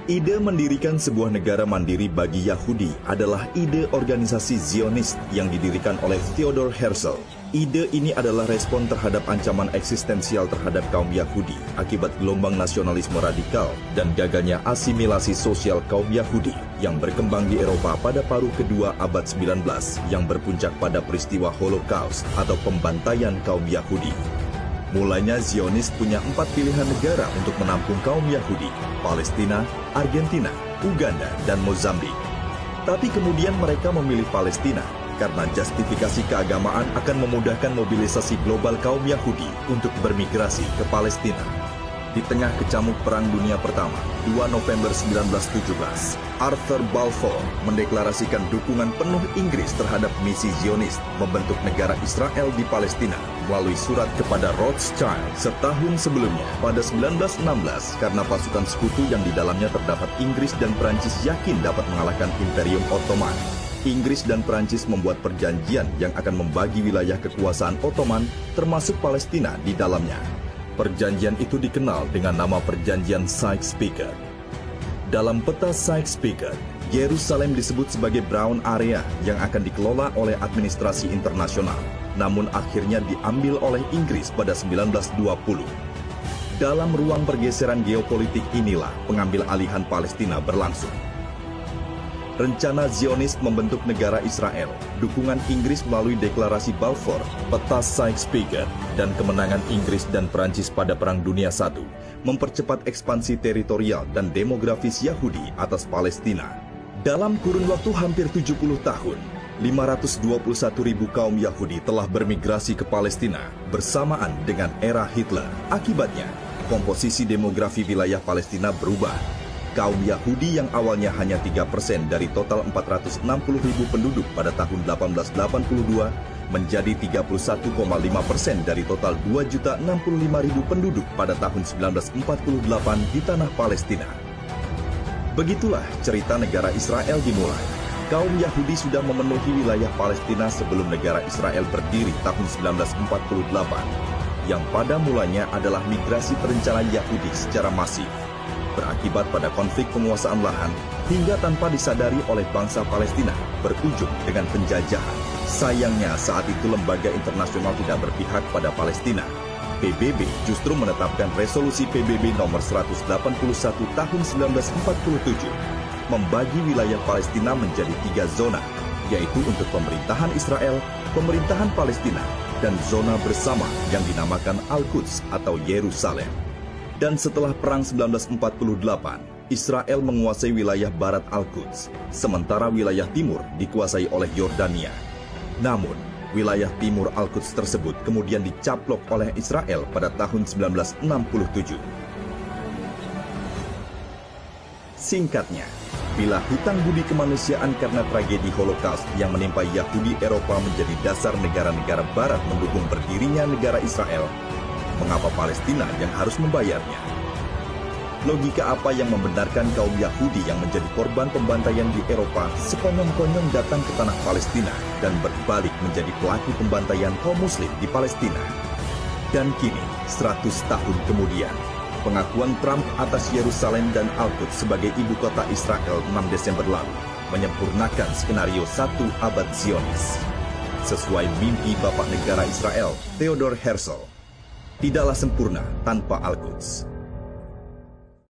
Ide mendirikan sebuah negara mandiri bagi Yahudi adalah ide organisasi Zionis yang didirikan oleh Theodor Herzl. Ide ini adalah respon terhadap ancaman eksistensial terhadap kaum Yahudi akibat gelombang nasionalisme radikal dan gagalnya asimilasi sosial kaum Yahudi yang berkembang di Eropa pada paruh kedua abad 19 yang berpuncak pada peristiwa Holocaust atau pembantaian kaum Yahudi. Mulanya Zionis punya 4 pilihan negara untuk menampung kaum Yahudi: Palestina, Argentina, Uganda, dan Mozambik. Tapi kemudian mereka memilih Palestina karena justifikasi keagamaan akan memudahkan mobilisasi global kaum Yahudi untuk bermigrasi ke Palestina. Di tengah kecamuk Perang Dunia Pertama, 2 November 1917, Arthur Balfour mendeklarasikan dukungan penuh Inggris terhadap misi Zionis membentuk negara Israel di Palestina melalui surat kepada Rothschild setahun sebelumnya pada 1916 karena pasukan sekutu yang di dalamnya terdapat Inggris dan Perancis yakin dapat mengalahkan Imperium Ottoman. Inggris dan Perancis membuat perjanjian yang akan membagi wilayah kekuasaan Ottoman termasuk Palestina di dalamnya. Perjanjian itu dikenal dengan nama Perjanjian Sykes-Picot. Dalam peta Sykes-Picot, Yerusalem disebut sebagai Brown Area yang akan dikelola oleh administrasi internasional, namun akhirnya diambil oleh Inggris pada 1920. Dalam ruang pergeseran geopolitik inilah pengambil alihan Palestina berlangsung. Rencana Zionis membentuk negara Israel, dukungan Inggris melalui deklarasi Balfour, peta Sykes-Picot, dan kemenangan Inggris dan Perancis pada Perang Dunia I mempercepat ekspansi teritorial dan demografis Yahudi atas Palestina. Dalam kurun waktu hampir 70 tahun, 521.000 kaum Yahudi telah bermigrasi ke Palestina bersamaan dengan era Hitler. Akibatnya, komposisi demografi wilayah Palestina berubah. Kaum Yahudi yang awalnya hanya 3% dari total 460.000 penduduk pada tahun 1882 menjadi 31,5% dari total 2.065.000 penduduk pada tahun 1948 di tanah Palestina. Begitulah cerita negara Israel dimulai. Kaum Yahudi sudah memenuhi wilayah Palestina sebelum negara Israel berdiri tahun 1948, yang pada mulanya adalah migrasi perencanaan Yahudi secara masif, berakibat pada konflik penguasaan lahan hingga tanpa disadari oleh bangsa Palestina berujung dengan penjajahan. Sayangnya saat itu lembaga internasional tidak berpihak pada Palestina. PBB justru menetapkan resolusi PBB nomor 181 tahun 1947 membagi wilayah Palestina menjadi 3 zona, yaitu untuk pemerintahan Israel, pemerintahan Palestina, dan zona bersama yang dinamakan Al-Quds atau Yerusalem. Dan setelah Perang 1948, Israel menguasai wilayah barat Al-Quds, sementara wilayah timur dikuasai oleh Yordania. Namun, wilayah timur Al-Quds tersebut kemudian dicaplok oleh Israel pada tahun 1967. Singkatnya, bila hutang budi kemanusiaan karena tragedi Holocaust yang menimpa Yahudi Eropa menjadi dasar negara-negara barat mendukung berdirinya negara Israel, mengapa Palestina yang harus membayarnya? Logika apa yang membenarkan kaum Yahudi yang menjadi korban pembantaian di Eropa sekonyong-konyong datang ke tanah Palestina dan berbalik menjadi pelaku pembantaian kaum Muslim di Palestina? Dan kini, 100 tahun kemudian, pengakuan Trump atas Yerusalem dan Al-Quds sebagai ibu kota Israel 6 Desember lalu menyempurnakan skenario 1 abad Zionis. Sesuai mimpi Bapak Negara Israel, Theodor Herzl, tidaklah sempurna tanpa Al-Quds.